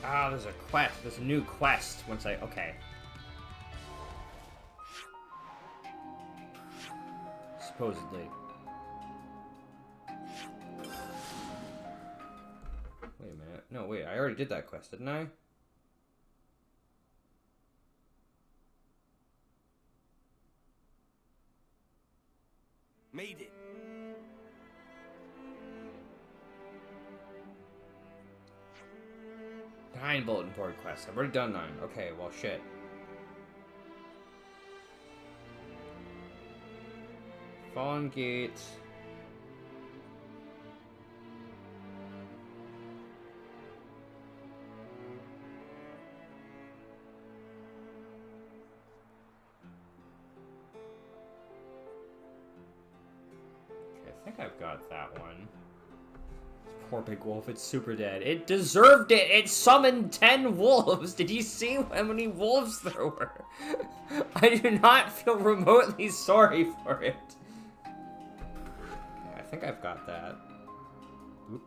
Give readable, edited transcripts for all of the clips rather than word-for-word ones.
Ah, there's a quest. There's a new quest once I... Okay. Supposedly. Wait a minute. No, wait. I already did that quest, didn't I? Made it. 9 bulletin board quests. I've already done 9. Okay, well, shit. Fallen Gate. Okay, I think I've got that one. Poor big wolf, it's super dead. It deserved it! It summoned 10 wolves! Did you see how many wolves there were? I do not feel remotely sorry for it. Okay, I think I've got that. Oop.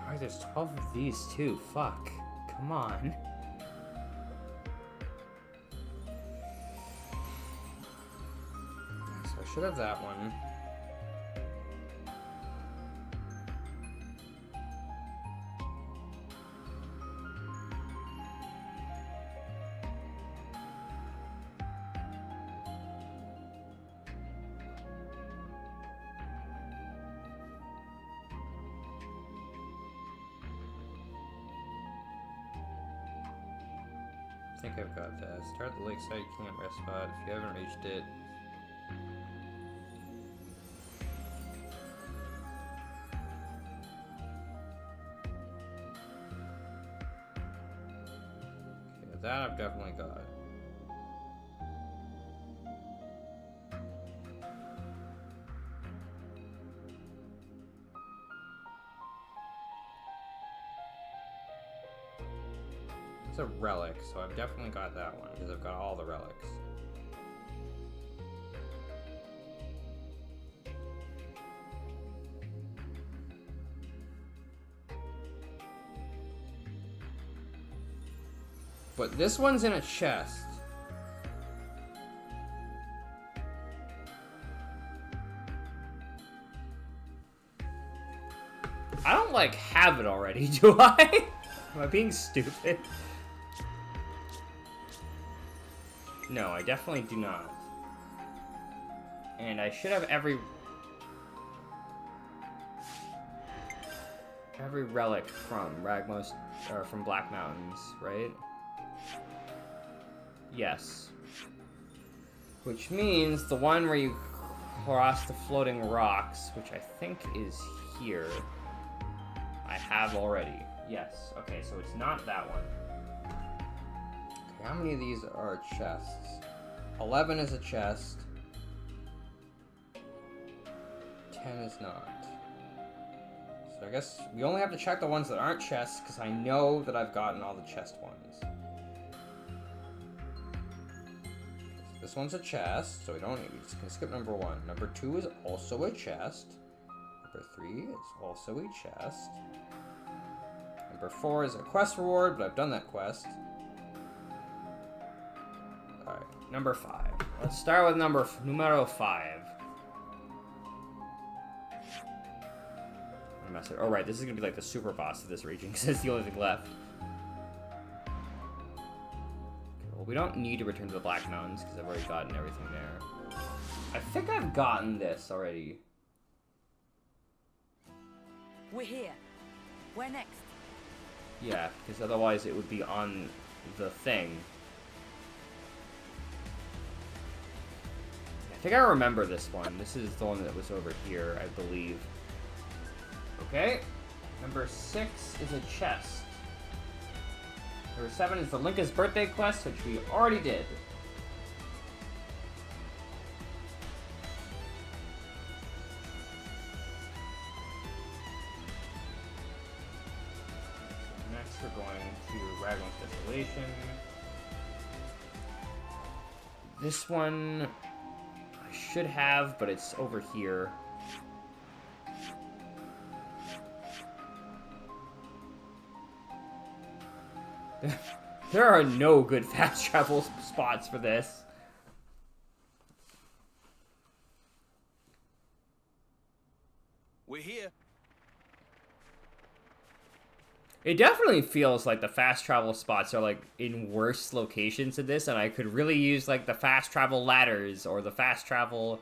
Alright, there's 12 of these too. Fuck. Come on. So I should have that one. I think I've got that. Start the lakeside camp rest spot if you haven't reached it. Okay, that I've definitely got. It's a relic, so I've definitely got that one, because I've got all the relics. But this one's in a chest. I don't, like, have it already, do I? Am I being stupid? No, I definitely do not. And I should have every relic from Ragmos, or from Black Mountains, right? Yes. Which means the one where you cross the floating rocks, which I think is here, I have already. Yes. Okay, so it's not that one. Okay, how many of these are chests? 11 is a chest. 10 is not. So I guess we only have to check the ones that aren't chests, because I know that I've gotten all the chest ones. This one's a chest, so we don't need, we can skip number 1. Number 2 is also a chest. Number 3 is also a chest. Number 4 is a quest reward, but I've done that quest. Alright, number 5. Let's start with numero 5. Oh right, this is gonna be like the super boss of this region, because it's the only thing left. Well, we don't need to return to the Black Mountains, because I've already gotten everything there. I think I've gotten this already. We're here. Where next? Yeah, because otherwise it would be on the thing. I think I remember this one. This is the one that was over here, I believe. Okay. Number 6 is a chest. Number 7 is the Linka's birthday quest, which we already did. Desolation. This one I should have, but it's over here. There are no good fast travel spots for this. We're here. It definitely feels like the fast travel spots are like in worse locations in this, and I could really use like the fast travel ladders or the fast travel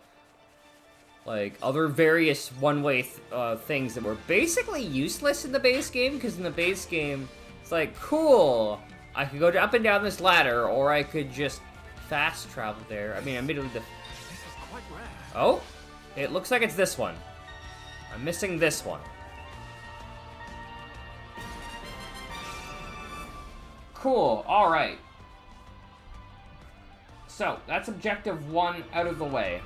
like other various one-way things that were basically useless in the base game, because in the base game it's like, cool, I could go up and down this ladder, or I could just fast travel there. I mean, admittedly This is quite rare. oh, it looks like it's this one. I'm missing this one. Cool, alright. So, that's objective 1 out of the way.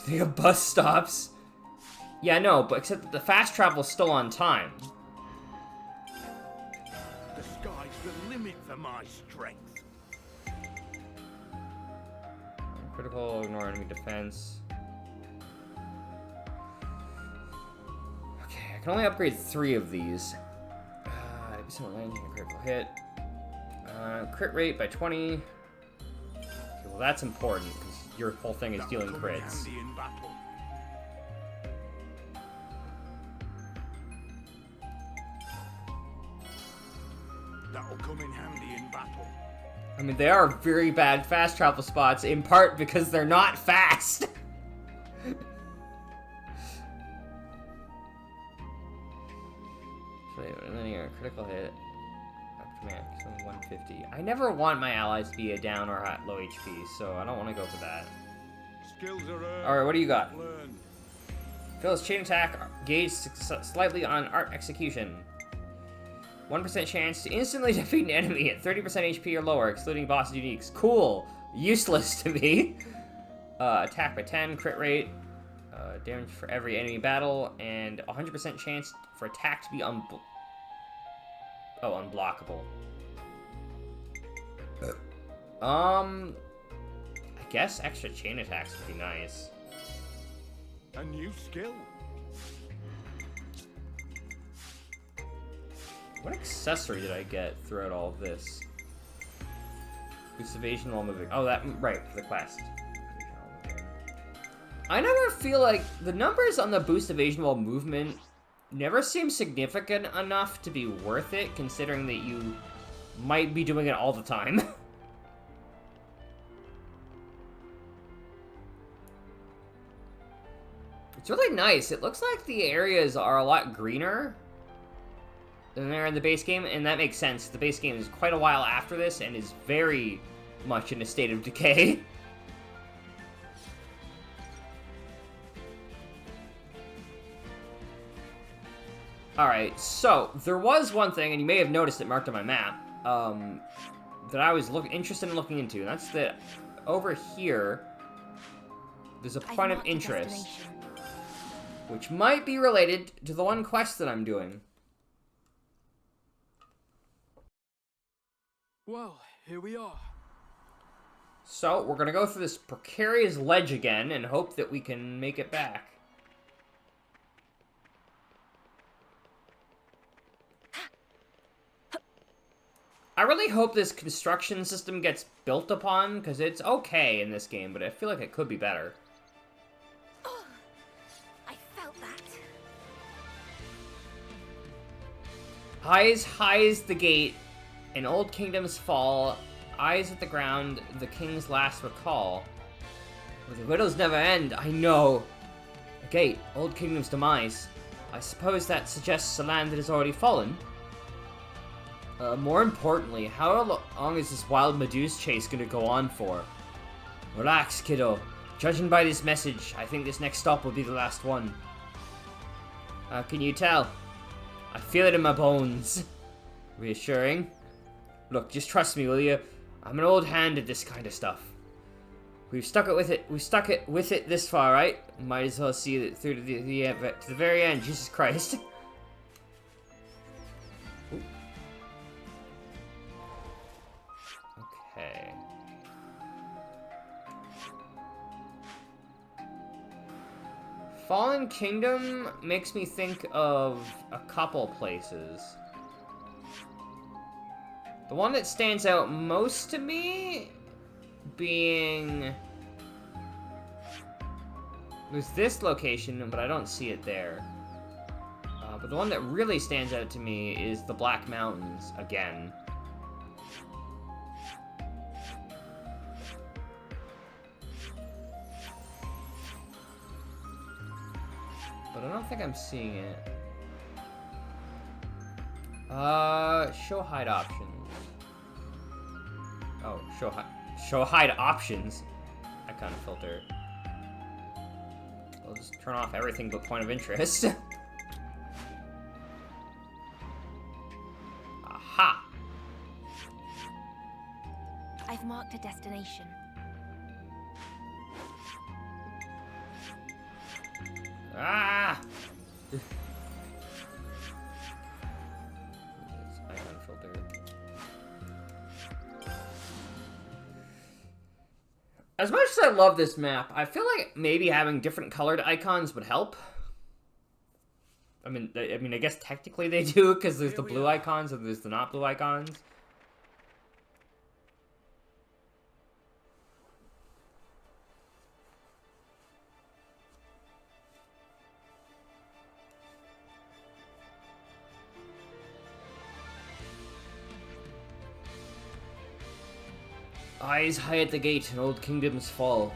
They have bus stops. Yeah, no, but except that the fast travel's still on time. The sky's the limit for my strength. Critical, ignore enemy defense. Okay, I can only upgrade 3 of these. Someone landing a critical hit. Crit rate by 20. Okay, well, that's important, because your whole thing is dealing crits. Handy in battle. That'll come in handy in battle. I mean, they are very bad fast travel spots, in part because they're not fast. And then you're a critical hit. Up to max, 150. I never want my allies to be a down or at low HP, so I don't want to go for that. Skills are earned. Alright, what do you got? Learned. Phil's chain attack gauge slightly on art execution. 1% chance to instantly defeat an enemy at 30% HP or lower, excluding boss uniques. Cool. Useless to me. Attack by 10, crit rate, damage for every enemy battle, and 100% chance for attack to be unblockable. I guess extra chain attacks would be nice. A new skill. What accessory did I get throughout all of this? Boost evasion while moving. Oh, that, right, for the quest. I never feel like the numbers on the boost evasion while movement never seem significant enough to be worth it, considering that you might be doing it all the time. It's really nice. It looks like the areas are a lot greener than they're in the base game, and that makes sense. The base game is quite a while after this and is very much in a state of decay. Alright, so, there was one thing, and you may have noticed it marked on my map, that I was interested in looking into, and that's that over here, there's a point of interest, which might be related to the one quest that I'm doing. Well, here we are. So, we're gonna go through this precarious ledge again, and hope that we can make it back. I really hope this construction system gets built upon, because it's okay in this game, but I feel like it could be better. Oh, I felt that. Highs the gate, and old kingdoms fall. Eyes at the ground, the king's last recall. Well, the riddles never end, I know. The gate, old kingdom's demise. I suppose that suggests a land that has already fallen. More importantly, how long is this wild Medusa chase gonna go on for? Relax, kiddo. Judging by this message, I think this next stop will be the last one. How can you tell? I feel it in my bones. Reassuring? Look, just trust me, will you? I'm an old hand at this kind of stuff. We've stuck it with it. We stuck it with it this far, right? Might as well see it through to the very end. Jesus Christ. Ooh. Okay. Fallen Kingdom makes me think of a couple places. The one that stands out most to me being... There's this location, but I don't see it there. But the one that really stands out to me is the Black Mountains, again. But I don't think I'm seeing it. Show hide options. Oh, show hide options. Icon filter. I'll just turn off everything but point of interest. Aha! I've marked a destination. Ah! Icon filter. As much as I love this map, I feel like maybe having different colored icons would help. I mean, I guess technically they do, because there's the blue icons and there's the not blue icons. Eyes high at the gate, and old kingdoms fall.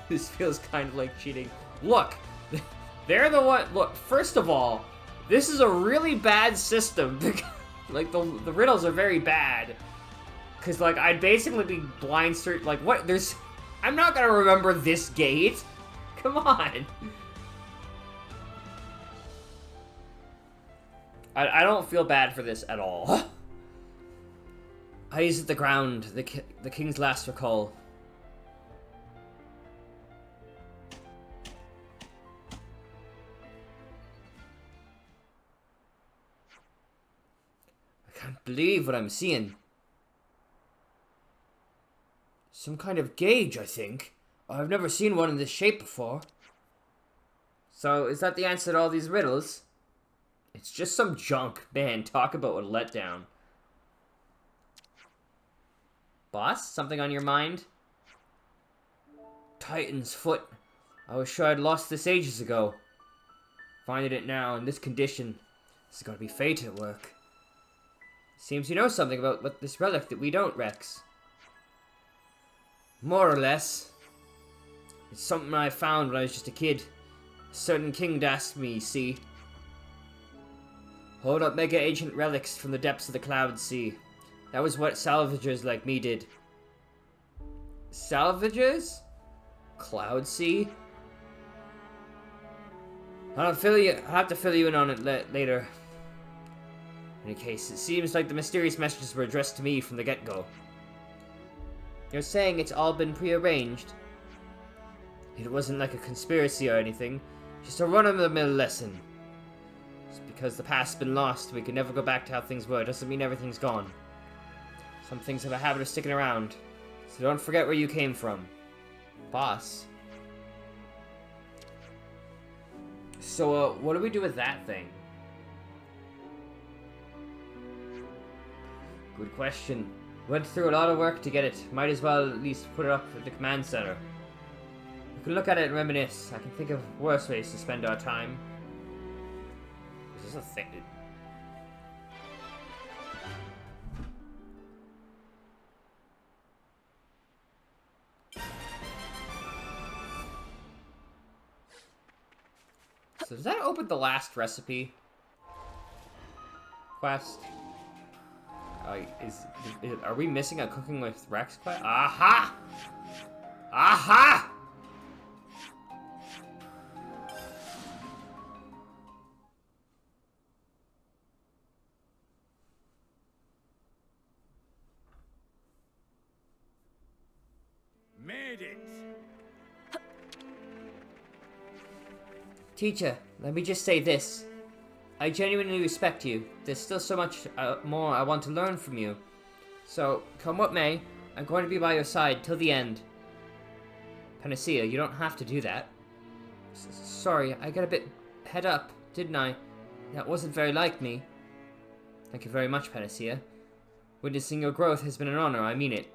This feels kind of like cheating. Look! They're the one... Look, first of all, this is a really bad system. Like, the riddles are very bad. Because, like, I'd basically be blind search... Like, what? There's... I'm not gonna remember this gate. Come on. I don't feel bad for this at all. Eyes at the ground, the king's last recall. I can't believe what I'm seeing. Some kind of gauge, I think. I've never seen one in this shape before. So, is that the answer to all these riddles? It's just some junk. Man, talk about a letdown. Boss, something on your mind? Titan's foot. I was sure I'd lost this ages ago. Finding it now in this condition. This is gonna be fate at work. Seems you know something about what this relic that we don't, Rex. More or less. It's something I found when I was just a kid. A certain king asked me, see? Hold up mega ancient relics from the depths of the cloud sea. That was what salvagers like me did. Salvagers? Cloud sea? I'll have to fill you in on it later. In any case, it seems like the mysterious messages were addressed to me from the get-go. You're saying it's all been prearranged? It wasn't like a conspiracy or anything. Just a run-of-the-mill lesson. Just because the past's been lost, we can never go back to how things were, doesn't mean everything's gone. Some things have a habit of sticking around. So don't forget where you came from. Boss. So, what do we do with that thing? Good question. Went through a lot of work to get it. Might as well at least put it up at the command center. We can look at it and reminisce. I can think of worse ways to spend our time. Is this a thing? So does that open the last recipe quest? Are we missing a cooking with Rex quest? Aha! Aha! Made it. Teacher, let me just say this. I genuinely respect you. There's still so much more I want to learn from you. So, come what may, I'm going to be by your side till the end. Panacea, you don't have to do that. Sorry, I got a bit head up, didn't I? That wasn't very like me. Thank you very much, Panacea. Witnessing your growth has been an honor, I mean it.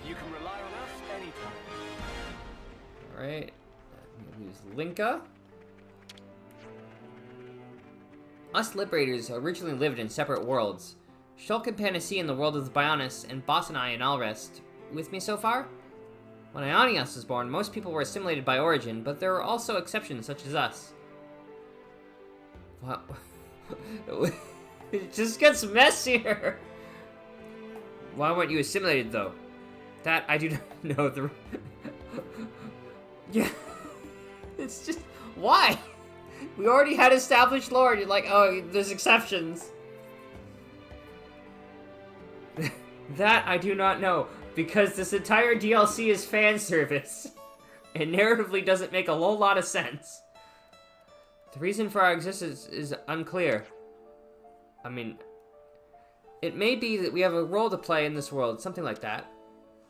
You can rely on us anytime. Alright. Use Linka. Us Liberators originally lived in separate worlds. Shulk and Panacea in the world of the Bionis, and Boss and I in Alrest. With me so far? When Ionios was born, most people were assimilated by origin, but there were also exceptions such as us. Wow. It just gets messier! Why weren't you assimilated, though? That I do not know the... Yeah. It's just... Why? We already had established lore, and you're like, oh, there's exceptions. That I do not know, because this entire DLC is fan service, and narratively doesn't make a whole lot of sense. The reason for our existence is unclear. I mean, it may be that we have a role to play in this world, something like that.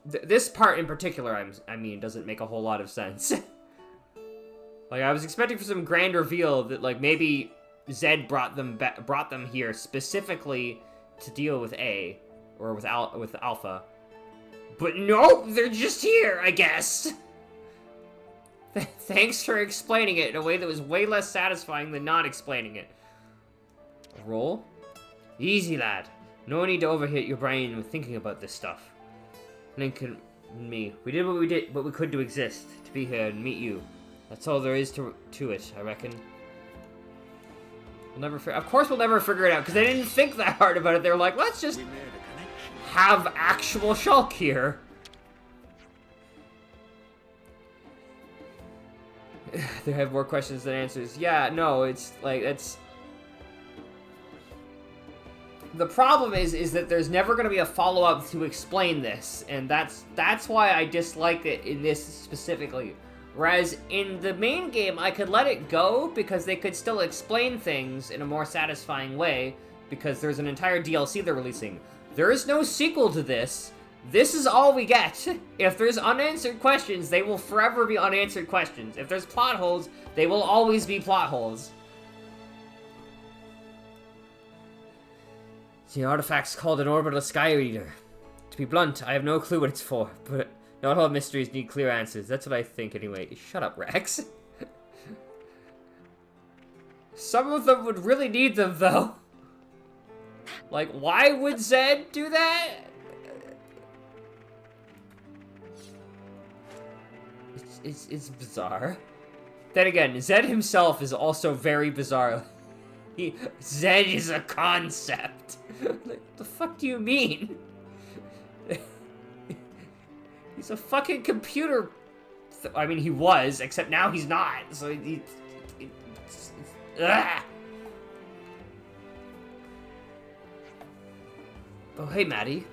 This part in particular, I mean, doesn't make a whole lot of sense. Like, I was expecting for some grand reveal that, like, maybe Zed brought them here specifically to deal with A, or with Alpha. But nope, they're just here, I guess. Thanks for explaining it in a way that was way less satisfying than not explaining it. Roll? Easy, lad. No need to overhit your brain with thinking about this stuff. Lincoln and me, we did what we could to exist, to be here and meet you. That's all there is to it, I reckon. Of course we'll never figure it out, because they didn't think that hard about it. They were like, let's just have actual Shulk here. They have more questions than answers. Yeah, no, it's like, it's... The problem is that there's never going to be a follow-up to explain this, and that's why I dislike it in this specifically. Whereas in the main game, I could let it go because they could still explain things in a more satisfying way because there's an entire DLC they're releasing. There is no sequel to this. This is all we get. If there's unanswered questions, they will forever be unanswered questions. If there's plot holes, they will always be plot holes. The artifact's called an orbital sky reader. To be blunt, I have no clue what it's for, but not all mysteries need clear answers. That's what I think anyway. Shut up, Rex. Some of them would really need them, though. Like, why would Zed do that? It's bizarre. Then again, Zed himself is also very bizarre. Zed is a concept. Like, what the fuck do you mean? He's a fucking computer. I mean, he was, except now he's not. So ugh. Oh, hey, Maddie.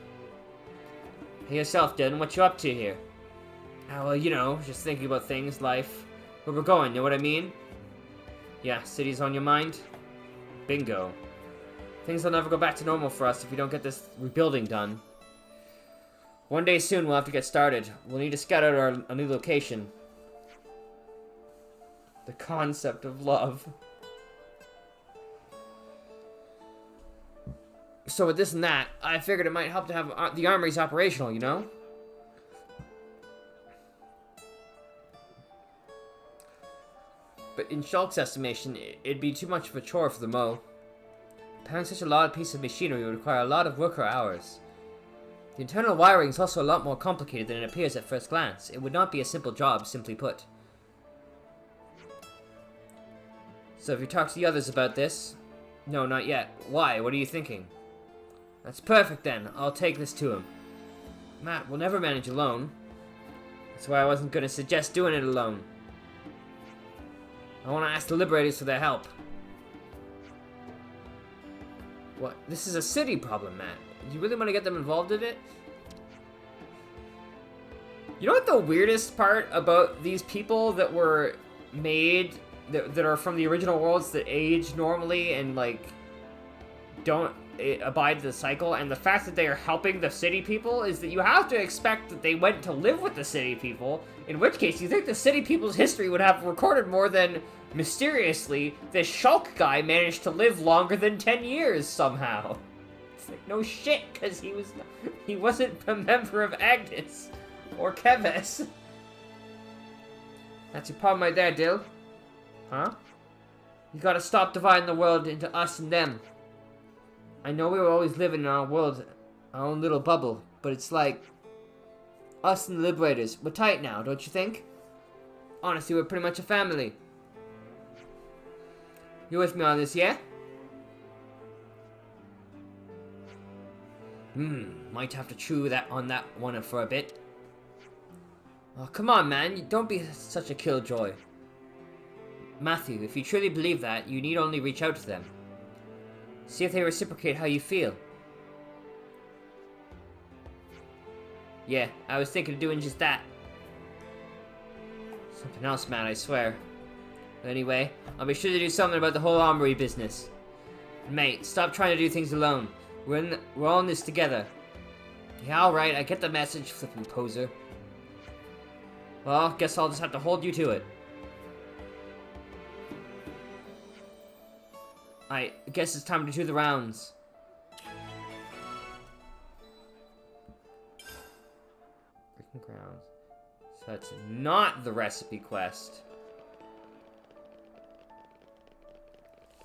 Hey yourself, Dylan. What you up to here? Oh, well, you know, just thinking about things, life. Where we're going, you know what I mean? Yeah, city's on your mind? Bingo. Things will never go back to normal for us if we don't get this rebuilding done. One day soon we'll have to get started. We'll need to scout out a new location. The concept of love. So with this and that, I figured it might help to have the armories operational, you know? But in Shulk's estimation, it'd be too much of a chore for the Mo. Repairing such a large piece of machinery would require a lot of worker hours. The internal wiring is also a lot more complicated than it appears at first glance. It would not be a simple job, simply put. So have you talked to the others about this? No, not yet. Why? What are you thinking? That's perfect then. I'll take this to him. Matt, we'll never manage alone. That's why I wasn't going to suggest doing it alone. I want to ask the Liberators for their help. What? This is a city problem, Matt. you really want to get them involved in it? You know what the weirdest part about these people that were made, that are from the original worlds that age normally and, like, don't abide the cycle, and the fact that they are helping the city people is that you have to expect that they went to live with the city people, in which case you think the city people's history would have recorded more than, mysteriously, this Shulk guy managed to live longer than 10 years somehow. It's like, no shit, because he wasn't a member of Agnes or Keves. That's your problem right there, Dill. Huh? You gotta stop dividing the world into us and them. I know we were always living in our world, our own little bubble, but it's like, us and the Liberators, we're tight now, don't you think? Honestly, we're pretty much a family. You with me on this, yeah? Might have to chew on that one for a bit. Oh, come on, man, don't be such a killjoy. Matthew, if you truly believe that, you need only reach out to them. See if they reciprocate how you feel. Yeah, I was thinking of doing just that. Something else, man, I swear. But anyway, I'll be sure to do something about the whole armory business. Mate, stop trying to do things alone. We're all in this together. Yeah, alright, I get the message, flippin' poser. Well, guess I'll just have to hold you to it. I guess it's time to do the rounds. Breaking grounds. So that's not the recipe quest.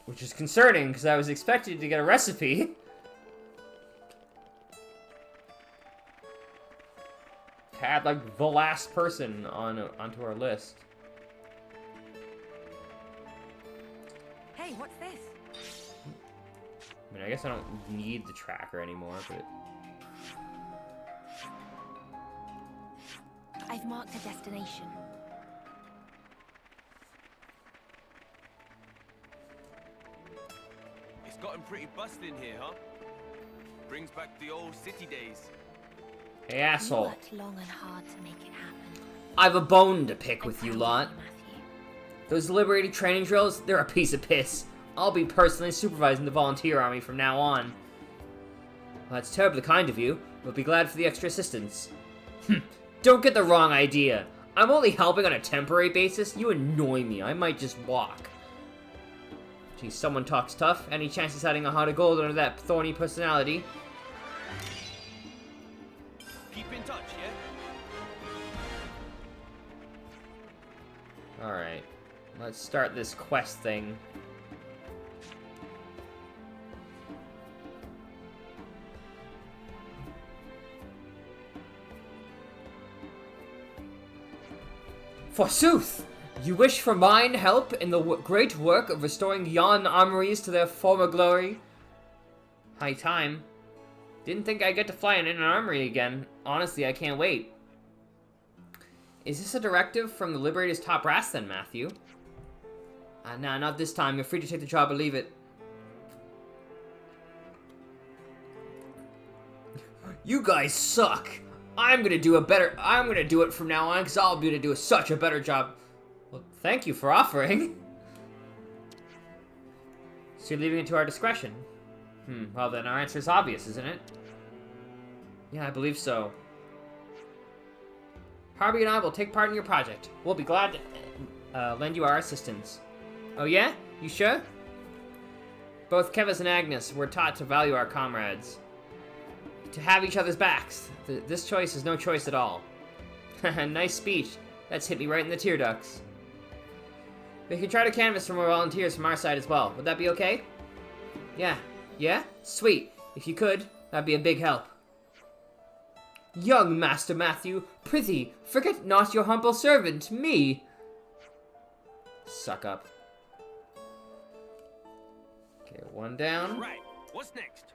Which is concerning, because I was expecting to get a recipe. To add, like, the last person onto our list. Hey, what's this? I mean, I guess I don't need the tracker anymore, but... I've marked a destination. It's gotten pretty bustling here, huh? Brings back the old city days. Hey, You asshole. worked long and hard to make it happen. I've a bone to pick with I'm you proud lot. of you, Matthew. Those liberating training drills, they're a piece of piss. I'll be personally supervising the volunteer army from now on. Well, that's terribly kind of you. We'll be glad for the extra assistance. Don't get the wrong idea. I'm only helping on a temporary basis. You annoy me. I might just walk. Geez, someone talks tough. Any chance of setting a heart of gold under that thorny personality? Keep in touch, yeah? Alright. Let's start this quest thing. Forsooth! You wish for mine help in the great work of restoring yon armories to their former glory? High time. Didn't think I'd get to fly in an armory again. Honestly, I can't wait. Is this a directive from the Liberator's top brass then, Matthew? Nah, not this time. You're free to take the job or leave it. You guys suck! I'm gonna do it from now on, because I'll be able to do such a better job. Well, thank you for offering. So you're leaving it to our discretion? Well then, our answer is obvious, isn't it? Yeah, I believe so. Harvey and I will take part in your project. We'll be glad to lend you our assistance. Oh yeah? You sure? Both Kevis and Agnes were taught to value our comrades. To have each other's backs. This choice is no choice at all. Nice speech. That's hit me right in the tear ducts. We can try to canvass for more volunteers from our side as well. Would that be okay? Yeah. Yeah? Sweet. If you could, that'd be a big help. Young Master Matthew, prithee, forget not your humble servant, me. Suck up. Okay, one down. Right, what's next?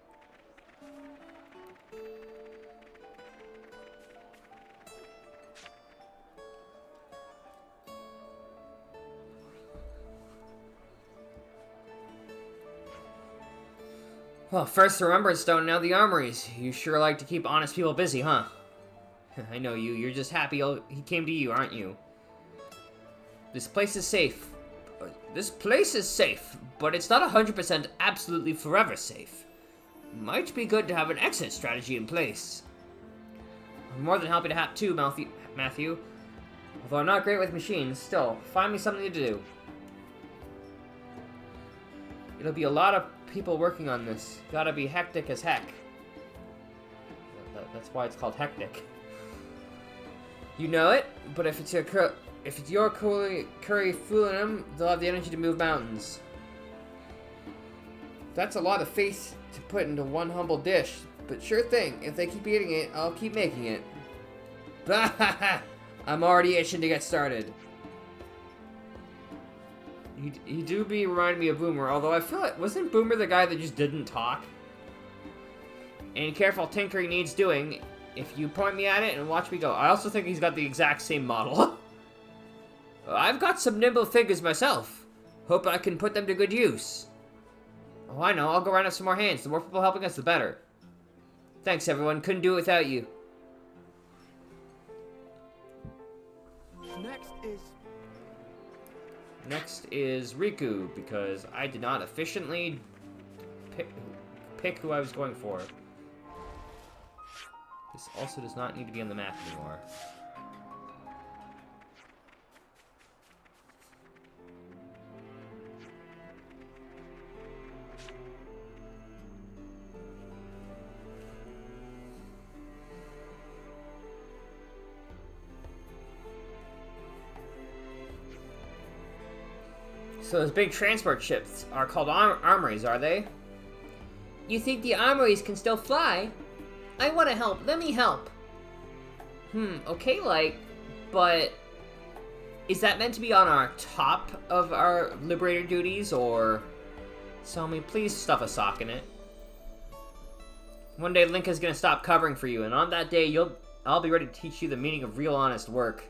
Well, first the Remembrance Stone, now the armories. You sure like to keep honest people busy, huh? I know you. You're just happy he came to you, aren't you? This place is safe. This place is safe, but it's not 100% absolutely forever safe. Might be good to have an exit strategy in place. I'm more than happy to help too, Matthew. Although I'm not great with machines, still, find me something to do. It'll be a lot of people working on this. Gotta be hectic as heck. That's why it's called hectic. You know it, but if it's your curry fooling them, they'll have the energy to move mountains. That's a lot of faith to put into one humble dish, but sure thing, if they keep eating it, I'll keep making it. I'm already itching to get started. He do be reminding me of Boomer, although I feel like, wasn't Boomer the guy that just didn't talk? And careful tinkering needs doing. If you point me at it and watch me go. I also think he's got the exact same model. I've got some nimble figures myself. Hope I can put them to good use. Oh, I know. I'll go round up some more hands. The more people helping us, the better. Thanks, everyone. Couldn't do it without you. Next is Riku, because I did not efficiently pick who I was going for. This also does not need to be on the map anymore. So those big transport ships are called armories, are they? You think the armories can still fly? I want to help. Let me help. Okay, but is that meant to be on our top of our liberator duties, or... Selmy, please stuff a sock in it. One day Link is gonna stop covering for you, and on that day, I'll be ready to teach you the meaning of real honest work.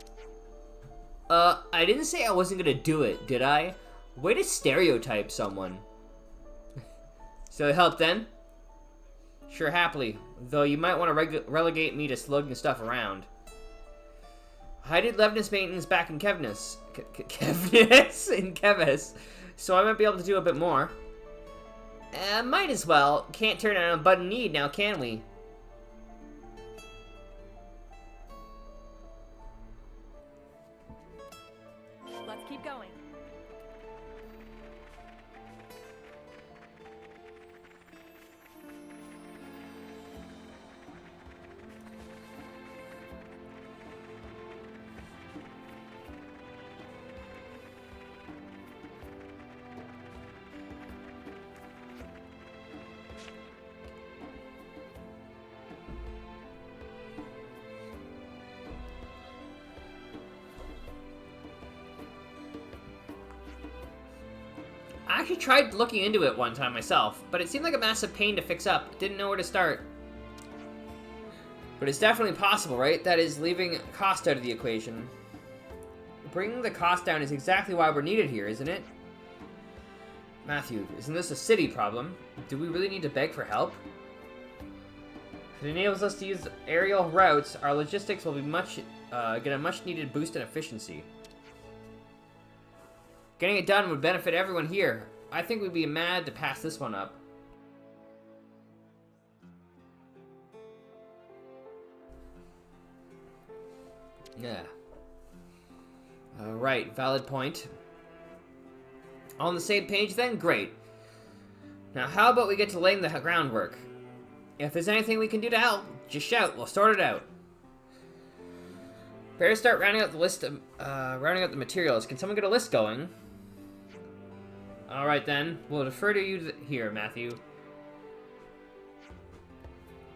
I didn't say I wasn't gonna do it, did I? Way to stereotype someone. So help then? Sure, happily. Though you might want to relegate me to slugging stuff around. I did Levness maintenance back in Kevness. In Kevis. So I might be able to do a bit more. Might as well. Can't turn on a button need now, can we? Let's keep going. I actually tried looking into it one time myself, but it seemed like a massive pain to fix up. Didn't know where to start. But it's definitely possible, right? That is, leaving cost out of the equation. Bringing the cost down is exactly why we're needed here, isn't it? Matthew, isn't this a city problem? Do we really need to beg for help? If it enables us to use aerial routes, our logistics will be get a much-needed boost in efficiency. Getting it done would benefit everyone here. I think we'd be mad to pass this one up. Yeah. Alright, valid point. On the same page then? Great. Now how about we get to laying the groundwork? If there's anything we can do to help, just shout, we'll sort it out. Better start rounding out the list of, rounding out the materials. Can someone get a list going? Alright then, we'll defer to you here, Matthew.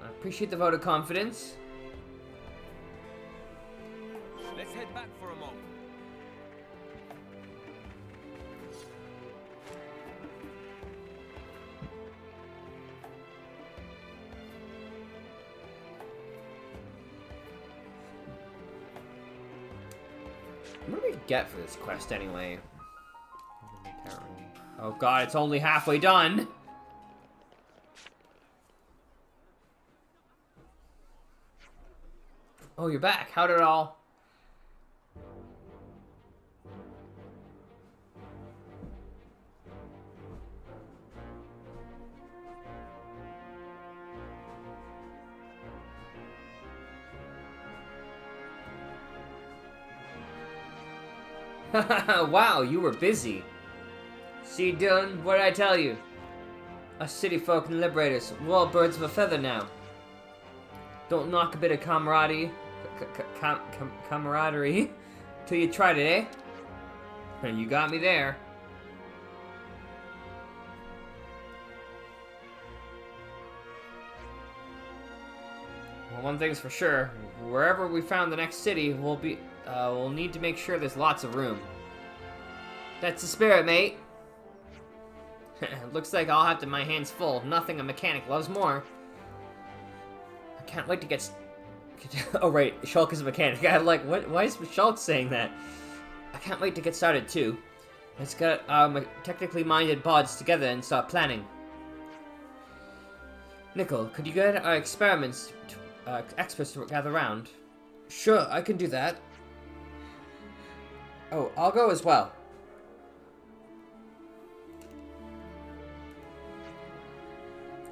I appreciate the vote of confidence. Let's head back for a moment. What do we get for this quest anyway? Oh god, it's only halfway done! Oh, you're back. How did it all... Wow, you were busy. See, Dylan, what did I tell you? Us city folk and liberators, we're all birds of a feather now. Don't knock a bit of camaraderie, camaraderie, till you tried it, eh? And you got me there. Well, one thing's for sure, wherever we found the next city, we'll need to make sure there's lots of room. That's the spirit, mate. Looks like I'll have to my hands full. Nothing a mechanic loves more. I can't wait to get... Oh, right. Shulk is a mechanic. I'm like, what? Why is Shulk saying that? I can't wait to get started, too. Let's get technically minded bods together and start planning. Nickel, could you get our experiments experts to gather around? Sure, I can do that. Oh, I'll go as well.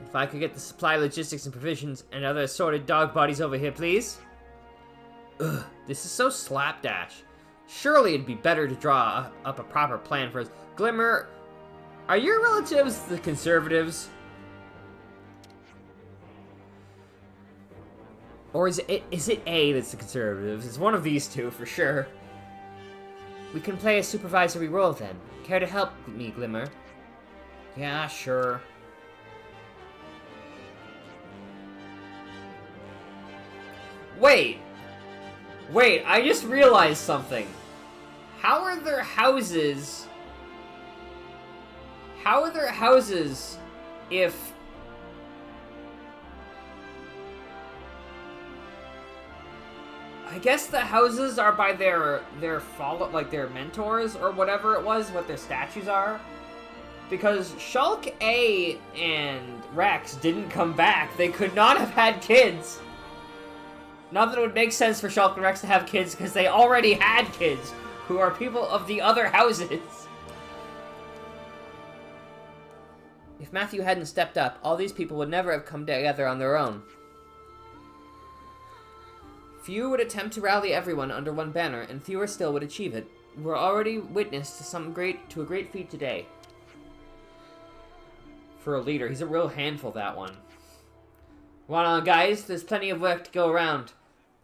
If I could get the supply, logistics, and provisions and other assorted dog bodies over here, please. Ugh, this is so slapdash. Surely it'd be better to draw up a proper plan for us. Glimmer, are your relatives the conservatives? Or is it A that's the conservatives? It's one of these two, for sure. We can play a supervisory role then. Care to help me, Glimmer? Yeah, sure. Wait, I just realized something. How are there houses if... I guess the houses are by their like their mentors or whatever it was, what their statues are. Because Shulk A and Rex didn't come back. They could not have had kids. Not that it would make sense for Shulk and Rex to have kids, because they already had kids, who are people of the other houses. If Matthew hadn't stepped up, all these people would never have come together on their own. Few would attempt to rally everyone under one banner, and fewer still would achieve it. We're already witness to a great feat today. For a leader, he's a real handful, that one. Well on, guys, there's plenty of work to go around.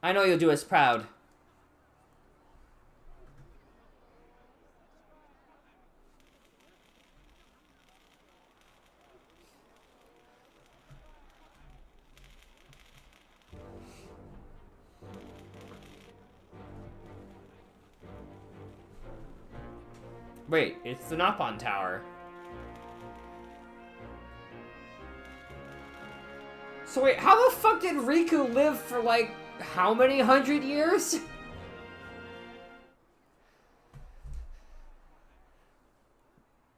I know you'll do us proud. Wait, it's the Nopon Tower. So wait, how the fuck did Riku live for like, how many 100 years?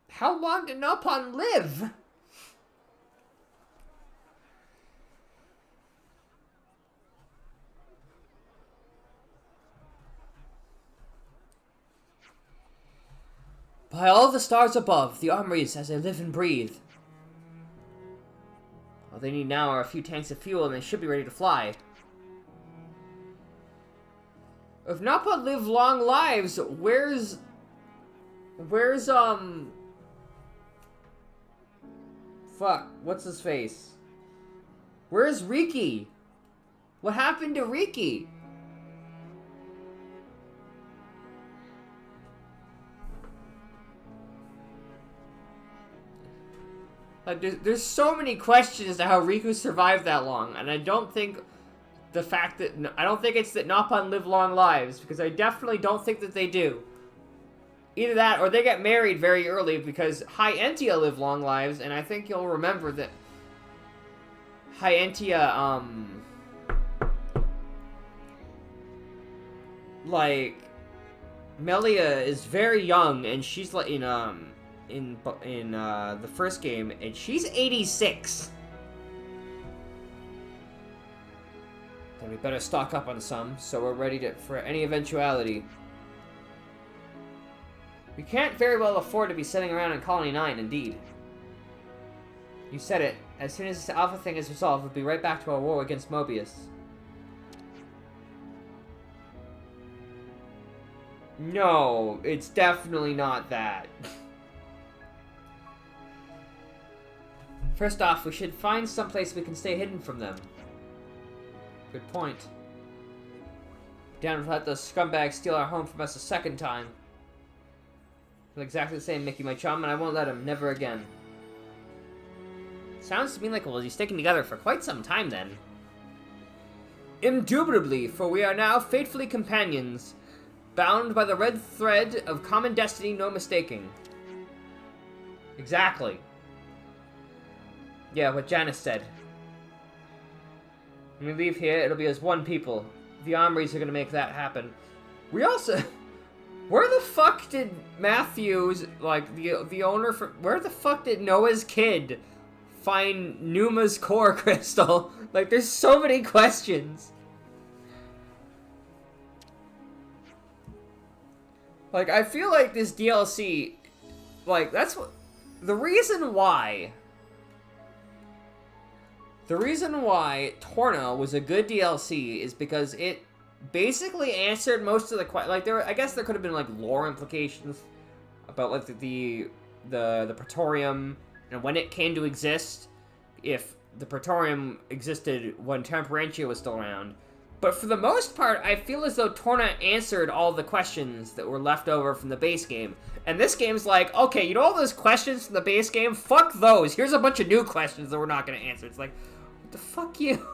How long did Nopon live? By all the stars above, the armories as they live and breathe. All they need now are a few tanks of fuel and they should be ready to fly. If Nappa live long lives, where's fuck, what's his face? Where's Riki? What happened to Riki? Like, there's so many questions as to how Riku survived that long, and I don't think it's that Nopon live long lives, because I definitely don't think that they do. Either that, or they get married very early, because High Entia live long lives, and I think you'll remember that High Entia, like, Melia is very young, and she's like, in the first game, and she's 86. But we better stock up on some, so we're ready for any eventuality. We can't very well afford to be sitting around in Colony 9, indeed. You said it. As soon as this Alpha thing is resolved, we'll be right back to our war against Mobius. No, it's definitely not that. First off, we should find someplace we can stay hidden from them. Good point. Down to let those scumbags steal our home from us a second time. Feel exactly the same, Mickey, my chum, and I won't let him. Never again. Sounds to me like we'll be sticking together for quite some time, then. Indubitably, for we are now fatefully companions, bound by the red thread of common destiny, no mistaking. Exactly. Yeah, what Janice said. When we leave here, it'll be as one people. The armories are gonna make that happen. We also... Where the fuck did Matthews, like, the owner for... Where the fuck did Noah's kid find Numa's core crystal? Like, there's so many questions. Like, I feel like this DLC... Like, that's what... The reason why Torna was a good DLC is because it basically answered most of the questions. Like, I guess there could have been, like, lore implications about, like, the Praetorium and when it came to exist, if the Praetorium existed when Temperantia was still around. But for the most part, I feel as though Torna answered all the questions that were left over from the base game. And this game's like, okay, you know all those questions from the base game? Fuck those. Here's a bunch of new questions that we're not going to answer. It's like, what the fuck you?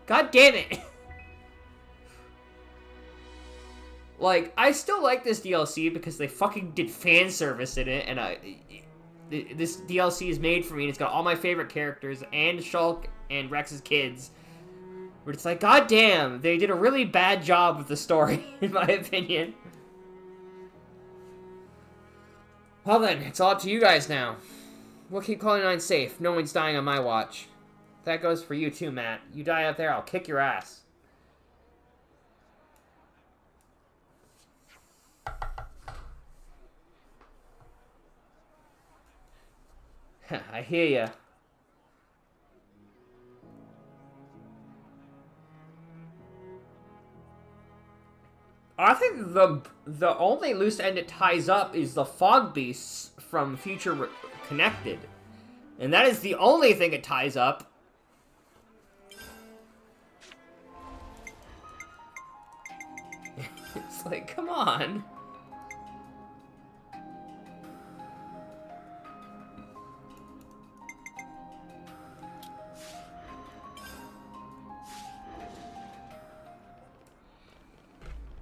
God damn it. Like, I still like this DLC because they fucking did fan service in it, and this DLC is made for me, and it's got all my favorite characters, and Shulk and Rex's kids. But it's like, god damn, they did a really bad job with the story, in my opinion. Well then, it's all up to you guys now. We'll keep Colony 9 safe. No one's dying on my watch. That goes for you too, Matt. You die out there, I'll kick your ass. I hear ya. I think the only loose end it ties up is the fog beasts from Future Connected. And that is the only thing it ties up. It's like, come on.